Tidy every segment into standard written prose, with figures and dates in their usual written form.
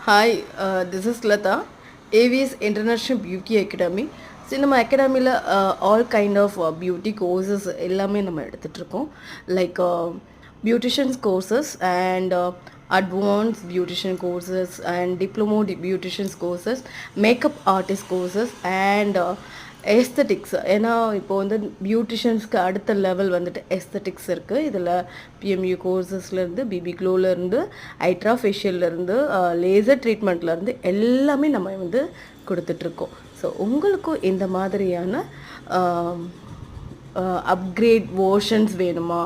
Hi, this is Lata, AVS International Beauty Academy. So நம்ம அகாடமியில் all kind of beauty courses எல்லாமே நம்ம எடுத்துகிட்ருக்கோம். Like beauticians courses and advance beautician courses and diploma beauticians courses, makeup artist courses and aesthetics. ஏன்னா இப்போ வந்து பியூட்டிஷியன்ஸ்க்கு அடுத்த level வந்துட்டு எஸ்தட்டிக்ஸ் இருக்குது. இதில் பிஎம்யூ கோர்சஸ்லேருந்து, பிபி க்ளோலேருந்து, ஐட்ரா ஃபேஷியல்லேருந்து, லேசர் ட்ரீட்மெண்ட்லேருந்து எல்லாமே நம்ம வந்து கொடுத்துட்ருக்கோம். ஸோ உங்களுக்கும் இந்த மாதிரியான அப்கிரேட் வேர்ஷன்ஸ் வேணுமா,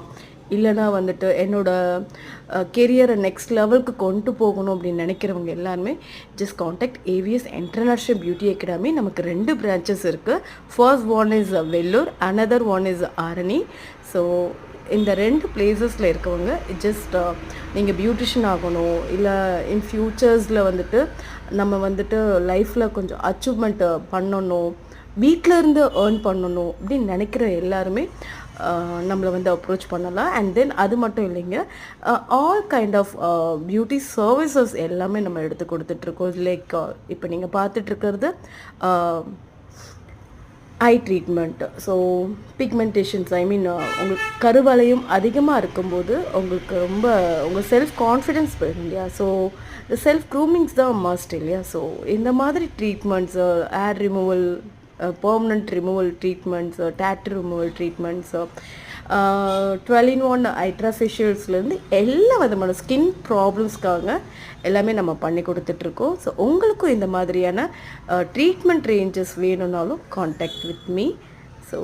இல்லைனா வந்துட்டு என்னோடய கெரியரை நெக்ஸ்ட் லெவலுக்கு கொண்டு போகணும் அப்படின்னு நினைக்கிறவங்க எல்லாருமே just contact AVS International Beauty Academy. நமக்கு 2 பிரான்ச்சஸ் இருக்குது. First one is Vellore, another one is Arani. So இந்த 2 பிளேசஸில் இருக்கவங்க ஜஸ்ட் நீங்கள் பியூட்டிஷியன் ஆகணும், இல்லை இன் ஃப்யூச்சர்ஸில் வந்துட்டு நம்ம வந்துட்டு லைஃப்பில் கொஞ்சம் அச்சீவ்மெண்ட் பண்ணணும், வீட்டில் இருந்து ஏர்ன் பண்ணணும் அப்படின்னு நினைக்கிற எல்லாருமே நம்மளை வந்து அப்ரோச் பண்ணலாம். அண்ட் தென் அது மட்டும் இல்லைங்க, all kind of beauty services எல்லாமே நம்ம எடுத்து கொடுத்துட்ருக்கோம். லைக் இப்போ நீங்கள் பார்த்துட்ருக்கிறது eye treatment. So pigmentations, I mean உங்களுக்கு கருவளையம் அதிகமாக இருக்கும்போது உங்களுக்கு ரொம்ப உங்கள் செல்ஃப் கான்ஃபிடென்ஸ் போயிடும் இல்லையா. ஸோ செல்ஃப் க்ரூமிங்ஸ் தான் மஸ்ட் இல்லையா. ஸோ இந்த மாதிரி treatments, hair removal, permanent removal treatments, tattoo removal treatments, 12-in-1 ஐட்ரா ஃபேஷியல்ஸ்லேருந்து எல்லா விதமான ஸ்கின் ப்ராப்ளம்ஸ்க்காக எல்லாமே நம்ம பண்ணி கொடுத்துட்ருக்கோம். ஸோ உங்களுக்கும் இந்த மாதிரியான ட்ரீட்மெண்ட் ரேஞ்சஸ் வேணும்னாலும் காண்டாக்ட் வித் மீ. ஸோ